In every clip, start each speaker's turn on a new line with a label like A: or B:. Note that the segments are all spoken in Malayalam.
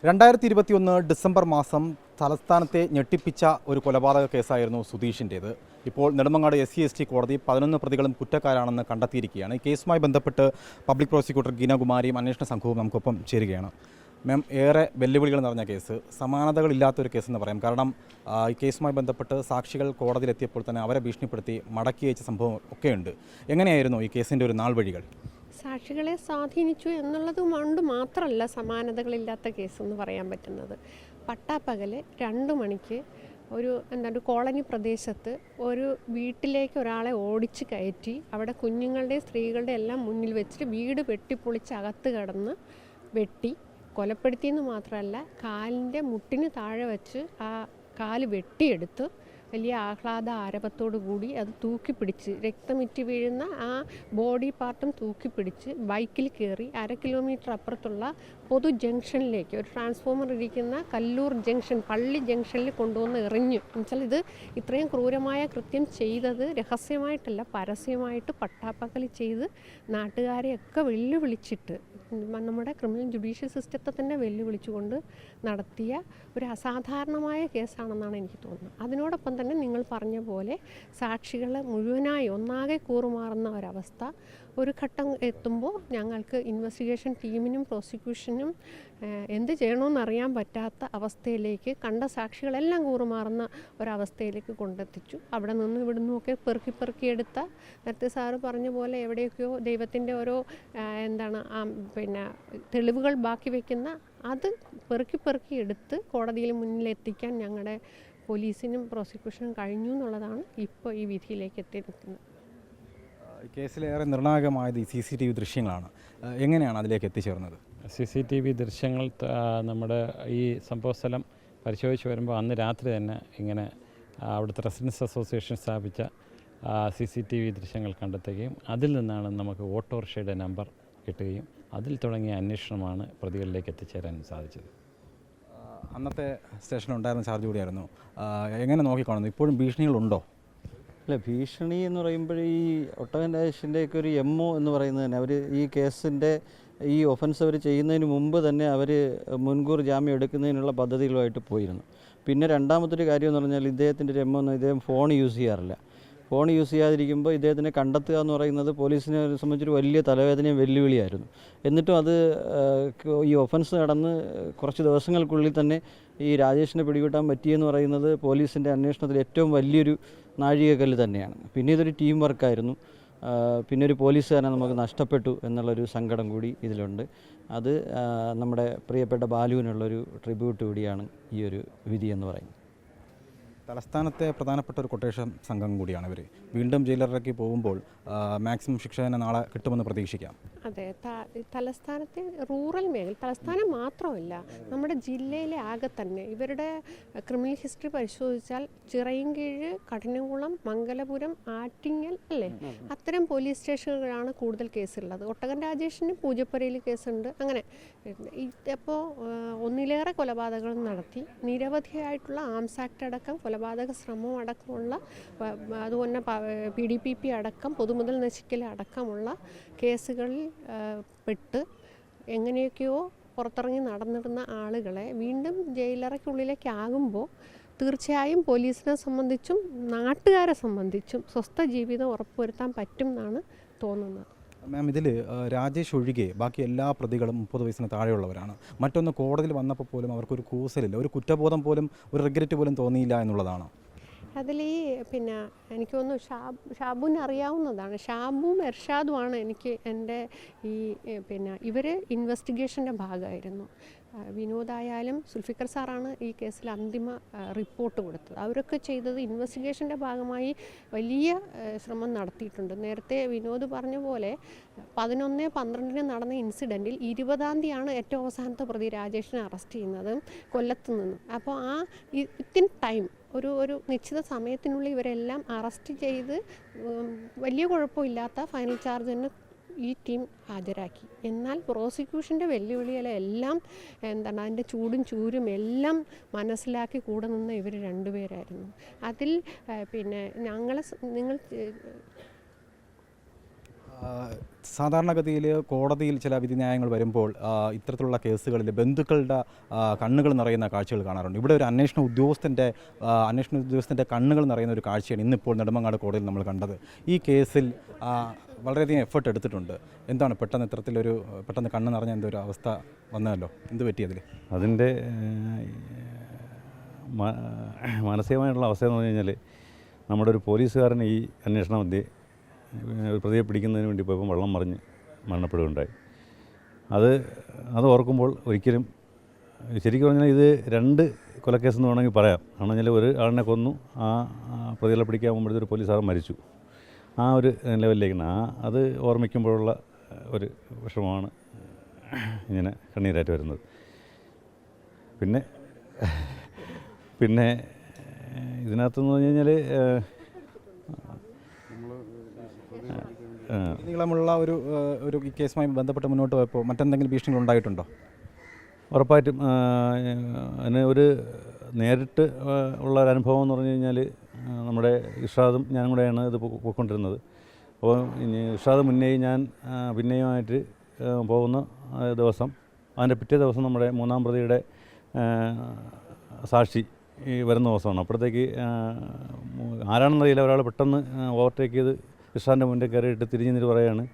A: 2021 ഡിസംബർ മാസം തലസ്ഥാനത്തെ ഞെട്ടിപ്പിച്ച ഒരു കൊലപാതക കേസായിരുന്നു സുധീഷിൻ്റേത്. ഇപ്പോൾ നെടുമങ്ങാട് SC/ST കോടതി 11 പ്രതികളും കുറ്റക്കാരാണെന്ന് കണ്ടെത്തിയിരിക്കുകയാണ്. ഈ കേസുമായി ബന്ധപ്പെട്ട് പബ്ലിക് പ്രോസിക്യൂട്ടർ ഗീനകുമാരിയും അന്വേഷണ സംഘവും നമുക്കൊപ്പം ചേരുകയാണ്. മാം, ഏറെ വെല്ലുവിളികൾ നിറഞ്ഞ കേസ്, സമാനതകളില്ലാത്തൊരു കേസെന്ന് പറയാം. കാരണം ഈ കേസുമായി ബന്ധപ്പെട്ട് സാക്ഷികൾ കോടതിയിലെത്തിയപ്പോൾ തന്നെ അവരെ ഭീഷണിപ്പെടുത്തി മടക്കി അയച്ച സംഭവം ഒക്കെയുണ്ട്. എങ്ങനെയായിരുന്നു ഈ കേസിൻ്റെ ഒരു നാൾ വഴികൾ?
B: സാക്ഷികളെ സ്വാധീനിച്ചു എന്നുള്ളത് കൊണ്ട് മാത്രമല്ല സമാനതകളില്ലാത്ത കേസെന്ന് പറയാൻ പറ്റുന്നത്. പട്ടാപ്പകല് 2 മണിക്ക് ഒരു കോളനി പ്രദേശത്ത് ഒരു വീട്ടിലേക്ക് ഒരാളെ ഓടിച്ച് കയറ്റി അവിടെ കുഞ്ഞുങ്ങളുടെ സ്ത്രീകളുടെ എല്ലാം മുന്നിൽ വെച്ചിട്ട് വീട് വെട്ടിപ്പൊളിച്ച് അകത്ത് കടന്ന് വെട്ടി കൊലപ്പെടുത്തിയെന്ന് മാത്രമല്ല, കാലിൻ്റെ മുട്ടിന് താഴെ വെച്ച് ആ കാല് വെട്ടിയെടുത്ത് വലിയ ആഹ്ലാദ ആരവത്തോടു കൂടി അത് തൂക്കിപ്പിടിച്ച് രക്തമിറ്റി വീഴുന്ന ആ ബോഡി പാർട്ടും തൂക്കിപ്പിടിച്ച് ബൈക്കിൽ കയറി 1/2 കിലോമീറ്റർ അപ്പുറത്തുള്ള പൊതു ജംഗ്ഷനിലേക്ക്, ഒരു ട്രാൻസ്ഫോമർ ഇരിക്കുന്ന കല്ലൂർ ജംഗ്ഷൻ, പള്ളി ജംഗ്ഷനിൽ കൊണ്ടുവന്ന് എറിഞ്ഞു. എന്നുവെച്ചാൽ ഇത് ഇത്രയും ക്രൂരമായ കൃത്യം ചെയ്തത് രഹസ്യമായിട്ടല്ല, പരസ്യമായിട്ട് പട്ടാപ്പകൽ ചെയ്ത് നാട്ടുകാരെയൊക്കെ വെല്ലുവിളിച്ചിട്ട്, നമ്മുടെ ക്രിമിനൽ ജുഡീഷ്യൽ സിസ്റ്റത്തെ തന്നെ വെല്ലുവിളിച്ചുകൊണ്ട് നടത്തിയ ഒരു അസാധാരണമായ കേസാണെന്നാണ് എനിക്ക് തോന്നുന്നത്. അതിനോടൊപ്പം തന്നെ നിങ്ങൾ പറഞ്ഞ പോലെ സാക്ഷികൾ മുഴുവനായി ഒന്നാകെ കൂറുമാറുന്ന ഒരവസ്ഥ ഒരു ഘട്ടം എത്തുമ്പോൾ ഞങ്ങൾക്ക് ഇൻവെസ്റ്റിഗേഷൻ ടീമിനും പ്രോസിക്യൂഷനും എന്ത് ചെയ്യണമെന്നറിയാൻ പറ്റാത്ത അവസ്ഥയിലേക്ക്, കണ്ട സാക്ഷികളെല്ലാം കൂറുമാറുന്ന ഒരവസ്ഥയിലേക്ക് കൊണ്ടെത്തിച്ചു. അവിടെ നിന്നും ഇവിടെ നിന്നുമൊക്കെ പെറുക്കിയെടുത്ത, നേരത്തെ സാറ് പറഞ്ഞ പോലെ എവിടെയൊക്കെയോ ദൈവത്തിൻ്റെ ഓരോ തെളിവുകൾ ബാക്കി വയ്ക്കുന്ന, അത് പെറുക്കി എടുത്ത് കോടതിയിൽ മുന്നിലെത്തിക്കാൻ ഞങ്ങളുടെ പോലീസിനും പ്രോസിക്യൂഷനും കഴിഞ്ഞു എന്നുള്ളതാണ് ഇപ്പോൾ ഈ വിധിയിലേക്ക് എത്തിയിരിക്കുന്നത്.
A: കേസിലേറെ നിർണായകമായത് ഈ CCTV ദൃശ്യങ്ങളാണ്. എങ്ങനെയാണ് അതിലേക്ക് എത്തിച്ചേർന്നത്?
C: CCTV ദൃശ്യങ്ങൾ നമ്മുടെ ഈ സംഭവസ്ഥലം പരിശോധിച്ച് വരുമ്പോൾ അന്ന് രാത്രി തന്നെ ഇങ്ങനെ അവിടുത്തെ റെസിഡൻസ് അസോസിയേഷൻ സ്ഥാപിച്ച CCTV ദൃശ്യങ്ങൾ കണ്ടെത്തുകയും അതിൽ നിന്നാണ് നമുക്ക് ഓട്ടോറിക്ഷയുടെ നമ്പർ കിട്ടുകയും അതിൽ തുടങ്ങിയ അന്വേഷണമാണ് പ്രതികളിലേക്ക് എത്തിച്ചേരാൻ സാധിച്ചത്.
A: അന്നത്തെ സ്റ്റേഷനുണ്ടായിരുന്ന ചാർജ് കൂടിയായിരുന്നു. എങ്ങനെ നോക്കിക്കാണുന്നു? ഇപ്പോഴും ഭീഷണികളുണ്ടോ?
D: അല്ല, ഭീഷണി എന്ന് പറയുമ്പോൾ ഈ ഒട്ടകൻ രാജേഷിൻ്റെയൊക്കെ ഒരു MO എന്ന് പറയുന്നത് തന്നെ, അവർ ഈ കേസിൻ്റെ ഈ ഒഫൻസ് അവർ ചെയ്യുന്നതിന് മുമ്പ് തന്നെ അവർ മുൻകൂർ ജാമ്യം എടുക്കുന്നതിനുള്ള പദ്ധതികളുമായിട്ട് പോയിരുന്നു. പിന്നെ രണ്ടാമത്തൊരു കാര്യം എന്ന് പറഞ്ഞാൽ ഇദ്ദേഹത്തിൻ്റെ ഒരു MO എന്ന്, ഇദ്ദേഹം ഫോൺ യൂസ് ചെയ്യാറില്ല. ഫോൺ യൂസ് ചെയ്യാതിരിക്കുമ്പോൾ ഇദ്ദേഹത്തിനെ കണ്ടെത്തുക എന്ന് പറയുന്നത് പോലീസിനെ സംബന്ധിച്ചൊരു വലിയ തലവേദനയും വെല്ലുവിളിയായിരുന്നു. എന്നിട്ടും അത് ഈ ഒഫൻസ് നടന്ന് കുറച്ച് ദിവസങ്ങൾക്കുള്ളിൽ തന്നെ ഈ രാജേഷിനെ പിടികൂട്ടാൻ പറ്റിയെന്ന് പറയുന്നത് പോലീസിൻ്റെ അന്വേഷണത്തിൽ ഏറ്റവും വലിയൊരു നാഴികക്കല്ല് തന്നെയാണ്. പിന്നെ ഇതൊരു ടീം വർക്കായിരുന്നു. പിന്നെ ഒരു പോലീസുകാരനെ നമുക്ക് നഷ്ടപ്പെട്ടു എന്നുള്ളൊരു സങ്കടം കൂടി ഇതിലുണ്ട്. അത് നമ്മുടെ പ്രിയപ്പെട്ട ബാലുവിനുള്ളൊരു ട്രിബ്യൂട്ട് കൂടിയാണ് ഈ ഒരു വിധി എന്ന് പറയുന്നത്.
A: തലസ്ഥാനത്തെ പ്രധാനപ്പെട്ട ഒരു കൊട്ടേഷൻ സംഘം കൂടിയാണ് ഇവർ. വീണ്ടും ജയിലറിലേക്ക് പോകുമ്പോൾ മാക്സിമം ശിക്ഷ തന്നെ നാളെ കിട്ടുമെന്ന് പ്രതീക്ഷിക്കാം.
B: അതെ, തലസ്ഥാനത്തെ റൂറൽ മേഖല, തലസ്ഥാനം മാത്രമല്ല നമ്മുടെ ജില്ലയിലെ ആകെ തന്നെ ഇവരുടെ ക്രിമിനൽ ഹിസ്റ്ററി പരിശോധിച്ചാൽ ചിറയിൻകീഴ്, കഠിനംകുളം, മംഗലപുരം, ആറ്റിങ്ങൽ അല്ലേ, അത്തരം പോലീസ് സ്റ്റേഷനുകളാണ് കൂടുതൽ കേസുള്ളത്. ഒട്ടകൻ രാജേഷിന് പൂജപ്പുരയിൽ കേസുണ്ട്. അങ്ങനെ അപ്പോൾ ഒന്നിലേറെ കൊലപാതകങ്ങൾ നടത്തി, നിരവധിയായിട്ടുള്ള ആംസ് ആക്ട് അടക്കം, കൊലപാതക ശ്രമം അടക്കമുള്ള, അതുപോലെ PDPP അടക്കം, പൊതുമുതൽ നശിക്കൽ അടക്കമുള്ള കേസുകളിൽ പെട്ട് എങ്ങനെയൊക്കെയോ പുറത്തിറങ്ങി നടന്നിരുന്ന ആളുകളെ വീണ്ടും ജയിലറയ്ക്കുള്ളിലേക്കാകുമ്പോൾ തീർച്ചയായും പോലീസിനെ സംബന്ധിച്ചും നാട്ടുകാരെ സംബന്ധിച്ചും സ്വസ്ഥ ജീവിതം ഉറപ്പുവരുത്താൻ പറ്റും എന്നാണ് തോന്നുന്നത്.
A: മാം, ഇതിൽ രാജേഷ് ഒഴികെ ബാക്കി എല്ലാ പ്രതികളും 30 വയസ്സിന് താഴെയുള്ളവരാണ്. മറ്റൊന്ന്, കോടതിയിൽ വന്നപ്പോൾ പോലും അവർക്കൊരു കൂസലില്ല, ഒരു കുറ്റബോധം പോലും, ഒരു റിഗ്രറ്റ് പോലും തോന്നിയില്ല എന്നുള്ളതാണ്.
B: അതിൽ എനിക്ക് തോന്നുന്നു ഷാബുവിനെ അറിയാവുന്നതാണ്. ഷാബുവും എർഷാദുമാണ് എൻ്റെ ഇവർ ഇൻവെസ്റ്റിഗേഷൻ്റെ ഭാഗമായിരുന്നു. വിനോദായാലും സുൽഫിക്കർ സാറാണ് ഈ കേസിൽ അന്തിമ റിപ്പോർട്ട് കൊടുത്തത്. അവരൊക്കെ ചെയ്തത് ഇൻവെസ്റ്റിഗേഷൻ്റെ ഭാഗമായി വലിയ ശ്രമം നടത്തിയിട്ടുണ്ട്. നേരത്തെ വിനോദ് പറഞ്ഞ പോലെ 11/12 നടന്ന ഇൻസിഡൻറ്റിൽ 20-ാം തീയതിയാണ് ഏറ്റവും അവസാനത്തെ പ്രതി രാജേഷിനെ അറസ്റ്റ് ചെയ്യുന്നത് കൊല്ലത്ത് നിന്നും. അപ്പോൾ ആ വിത്തിൻ ടൈം ഒരു നിശ്ചിത സമയത്തിനുള്ളിൽ ഇവരെല്ലാം അറസ്റ്റ് ചെയ്ത് വലിയ കുഴപ്പമില്ലാത്ത ഫൈനൽ ചാർജ് തന്നെ ഈ ടീം ഹാജരാക്കി. എന്നാൽ പ്രോസിക്യൂഷൻ്റെ വെല്ലുവിളികളെല്ലാം അതിൻ്റെ ചൂടും ചൂരും എല്ലാം മനസ്സിലാക്കി കൂടെ നിന്ന ഇവർ 2 പേരായിരുന്നു. അതിൽ നിങ്ങൾ
A: സാധാരണഗതിയിൽ കോടതിയിൽ ചില വിധിന്യായങ്ങൾ വരുമ്പോൾ ഇത്തരത്തിലുള്ള കേസുകളിൽ ബന്ധുക്കളുടെ കണ്ണുകൾ നിറയുന്ന കാഴ്ചകൾ കാണാറുണ്ട്. ഇവിടെ ഒരു അന്വേഷണ ഉദ്യോഗസ്ഥൻ്റെ കണ്ണുകൾ നിറയുന്ന ഒരു കാഴ്ചയാണ് ഇന്നിപ്പോൾ നെടുമങ്ങാട് കോടതിയിൽ നമ്മൾ കണ്ടത്. ഈ കേസിൽ വളരെയധികം എഫേർട്ട് എടുത്തിട്ടുണ്ട്. എന്താണ് പെട്ടെന്ന് കണ്ണ് നിറഞ്ഞ എന്തൊരു അവസ്ഥ വന്നതല്ലോ, എന്ത് പറ്റിയതിൽ?
E: അതിൻ്റെ മാനസികമായിട്ടുള്ള അവസ്ഥ എന്ന് പറഞ്ഞു കഴിഞ്ഞാൽ, നമ്മുടെ ഒരു പോലീസുകാരൻ ഈ അന്വേഷണ മധ്യേ ഒരു പ്രതിയെ പിടിക്കുന്നതിന് വേണ്ടി പോയപ്പോൾ വെള്ളം മറിഞ്ഞ് മരണപ്പെടുകയുണ്ടായി. അത് ഓർക്കുമ്പോൾ ഒരിക്കലും, ശരിക്കും പറഞ്ഞാൽ ഇത് 2 കൊലക്കേസെന്ന് വേണമെങ്കിൽ പറയാം. കാരണം വെച്ചാൽ ഒരു ആളിനെ കൊന്നു, ആ പ്രതികളെ പിടിക്കാൻ പോകുമ്പോഴത്തെ ഒരു പോലീസുകാരൻ മരിച്ചു. ആ ഒരു ലെവലിലേക്കാണ് അത് ഓർമ്മിക്കുമ്പോഴുള്ള ഒരു വിഷമമാണ് ഇങ്ങനെ കണ്ണീരായിട്ട് വരുന്നത്. പിന്നെ ഇതിനകത്തെന്ന് പറഞ്ഞു കഴിഞ്ഞാൽ
A: നീളമുള്ള ഒരു കേസുമായി ബന്ധപ്പെട്ട് മുന്നോട്ട് പോയപ്പോൾ മറ്റെന്തെങ്കിലും ഭീഷണികൾ ഉണ്ടായിട്ടുണ്ടോ?
E: ഉറപ്പായിട്ടും അതിന് ഒരു നേരിട്ട് ഉള്ള ഒരു അനുഭവം എന്ന് പറഞ്ഞു കഴിഞ്ഞാൽ, നമ്മുടെ ഇർഷാദും ഞാനും കൂടെയാണ് ഇത് പോയിക്കൊണ്ടിരുന്നത്. അപ്പോൾ ഇർഷാദ് പിന്നെയുമായിട്ട് പോകുന്ന ദിവസം, അതിൻ്റെ പിറ്റേ ദിവസം നമ്മുടെ 3-ാം പ്രതിയുടെ സാക്ഷി വരുന്ന ദിവസമാണ്. അപ്പോഴത്തേക്ക് ആരാണെന്നറിയില്ല, ഒരാൾ പെട്ടെന്ന് ഓവർടേക്ക് ചെയ്ത് ഇർഷാദിൻ്റെ മുന്നിൽ കയറിയിട്ട് തിരിഞ്ഞിട്ട് പറയുകയാണ്,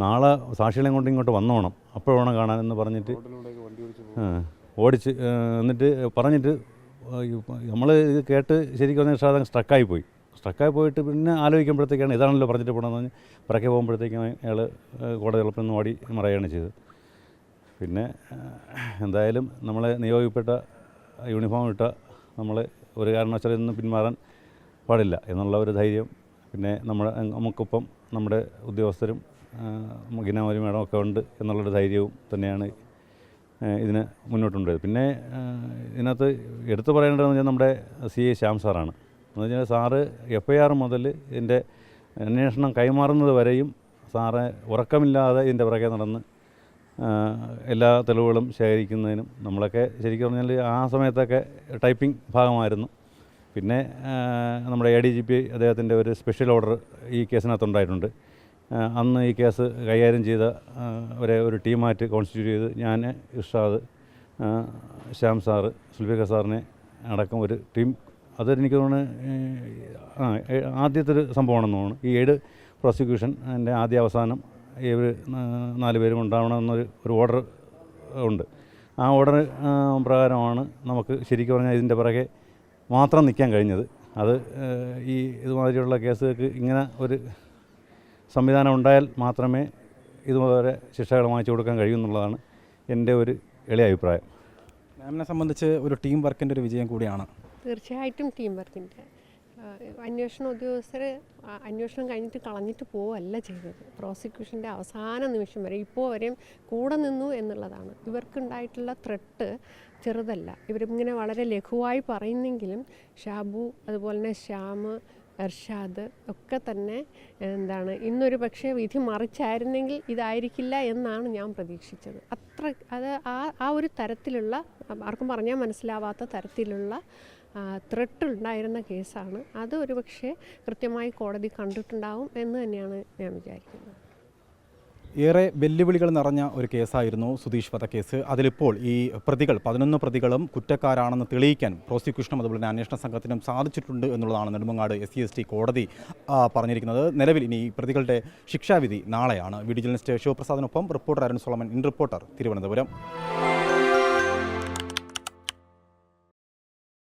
E: നാളെ സാക്ഷികളെ കൊണ്ട് ഇങ്ങോട്ട് വന്നോണം, അപ്പോഴാണ് കാണാനെന്ന് പറഞ്ഞിട്ട് ഓടിച്ച് എന്നിട്ട് പറഞ്ഞിട്ട് നമ്മൾ ഇത് കേട്ട് ശരിക്കും പറഞ്ഞാൽ ഇർഷാദ് സ്ട്രക്കായി പോയിട്ട് പിന്നെ ആലോചിക്കുമ്പോഴത്തേക്കാണ് ഇതാണല്ലോ പറഞ്ഞിട്ട് പോകണമെന്ന് പറഞ്ഞ് പിറക്കെ പോകുമ്പോഴത്തേക്കും അയാൾ കോടതി എളുപ്പം നിന്ന് ഓടി മറയുകയാണ് ചെയ്തത്. പിന്നെ എന്തായാലും നമ്മളെ നിയോഗിക്കപ്പെട്ട യൂണിഫോം ഇട്ട നമ്മൾ ഒരു കാരണവശാലും ഇന്ന് പിന്മാറാൻ പാടില്ല എന്നുള്ള ഒരു ധൈര്യം, പിന്നെ നമുക്കൊപ്പം നമ്മുടെ ഉദ്യോഗസ്ഥരും ഗിനാമരി മേഡം ഒക്കെ ഉണ്ട് എന്നുള്ളൊരു ധൈര്യവും തന്നെയാണ് ഇതിന് മുന്നോട്ടുണ്ടായത്. പിന്നെ ഇതിനകത്ത് എടുത്തു പറയേണ്ടതെന്ന് വെച്ചാൽ നമ്മുടെ CI ശ്യാം സാറാണ്. എന്ന് വെച്ചാൽ സാറ് FIR മുതൽ ഇതിൻ്റെ അന്വേഷണം കൈമാറുന്നത് വരെയും സാറ് ഉറക്കമില്ലാതെ ഇതിൻ്റെ പുറകെ നടന്ന് എല്ലാ തെളിവുകളും ശേഖരിക്കുന്നതിനും, നമ്മളൊക്കെ ശരിക്കും പറഞ്ഞാൽ ആ സമയത്തൊക്കെ ടൈപ്പിംഗ് ഭാഗമായിരുന്നു. പിന്നെ നമ്മുടെ ADGP അദ്ദേഹത്തിൻ്റെ ഒരു സ്പെഷ്യൽ ഓർഡർ ഈ കേസിനകത്തുണ്ടായിട്ടുണ്ട്. അന്ന് ഈ കേസ് കൈകാര്യം ചെയ്ത ഒരു ടീമായിട്ട് കോൺസ്റ്റിറ്റ്യൂട്ട് ചെയ്ത് ഞാൻ, ഇർഷാദ്, ശ്യാം സാറ്, സുൽഫിഖർ സാറിനെ അടക്കം ഒരു ടീം, അതെനിക്ക് തോന്നുന്നു ആദ്യത്തെ ഒരു സംഭവമാണെന്ന് തോന്നുന്നു. ഈ 7 പ്രോസിക്യൂഷൻ എൻ്റെ ആദ്യ അവസാനം ഇവർ 4 പേരും ഉണ്ടാവണമെന്നൊരു ഓർഡർ ഉണ്ട്. ആ ഓർഡർ പ്രകാരമാണ് നമുക്ക് ശരിക്കും പറഞ്ഞാൽ ഇതിൻ്റെ പുറകെ മാത്രം നിൽക്കാൻ കഴിഞ്ഞത്. അത് ഇതുമാതിരിയുള്ള കേസുകൾക്ക് ഇങ്ങനെ ഒരു സംവിധാനം ഉണ്ടായാൽ മാത്രമേ ഇതുപോലെ ശിക്ഷകൾ വാങ്ങിച്ചു കൊടുക്കാൻ കഴിയുമെന്നുള്ളതാണ് എൻ്റെ ഒരു എളിയ അഭിപ്രായം.
A: മാമിനെ സംബന്ധിച്ച് ഒരു ടീം വർക്കിൻ്റെ ഒരു വിജയം കൂടിയാണ്.
B: തീർച്ചയായിട്ടും ടീം വർക്കിൻ്റെ അന്വേഷണ ഉദ്യോഗസ്ഥർ അന്വേഷണം കഴിഞ്ഞിട്ട് കളഞ്ഞിട്ട് പോവല്ല ചെയ്തത്. പ്രോസിക്യൂഷൻ്റെ അവസാന നിമിഷം വരെ ഇപ്പോൾ വരെയും കൂടെ നിന്നു എന്നുള്ളതാണ്. ഇവർക്കുണ്ടായിട്ടുള്ള ത്രെട്ട് ചെറുതല്ല. ഇവരിങ്ങനെ വളരെ ലഘുവായി പറയുന്നെങ്കിലും ഷാബു, അതുപോലെ തന്നെ ശ്യാം, ഇർഷാദ് ഒക്കെ തന്നെ ഇന്നൊരു പക്ഷേ വിധി മറിച്ചായിരുന്നെങ്കിൽ ഇതായിരിക്കില്ല എന്നാണ് ഞാൻ പ്രതീക്ഷിച്ചത്. ആ ഒരു തരത്തിലുള്ള, ആർക്കും പറഞ്ഞാൽ മനസ്സിലാവാത്ത തരത്തിലുള്ള ത്രെട്ട് ഉണ്ടായിരുന്ന കേസാണ്. അത് ഒരു പക്ഷേ കൃത്യമായി കോടതി കണ്ടിട്ടുണ്ടാവും എന്ന് തന്നെയാണ് ഞാൻ വിചാരിക്കുന്നത്.
A: ഏറെ വെല്ലുവിളികൾ നിറഞ്ഞ ഒരു കേസായിരുന്നു സുധീഷ് വധക്കേസ്. അതിലിപ്പോൾ ഈ 11 പ്രതികളും കുറ്റക്കാരാണെന്ന് തെളിയിക്കാൻ പ്രോസിക്യൂഷനും അതുപോലെ തന്നെ അന്വേഷണ സംഘത്തിനും സാധിച്ചിട്ടുണ്ട് എന്നുള്ളതാണ് നെടുമങ്ങാട് SC/ST കോടതി പറഞ്ഞിരിക്കുന്നത്. നിലവിൽ ഇനി പ്രതികളുടെ ശിക്ഷാവിധി നാളെയാണ്. വീഡിയോ ജേർണലിസ്റ്റ് ശിവപ്രസാദിനൊപ്പം reporter Arun Solomon, in reporter, Thiruvananthapuram.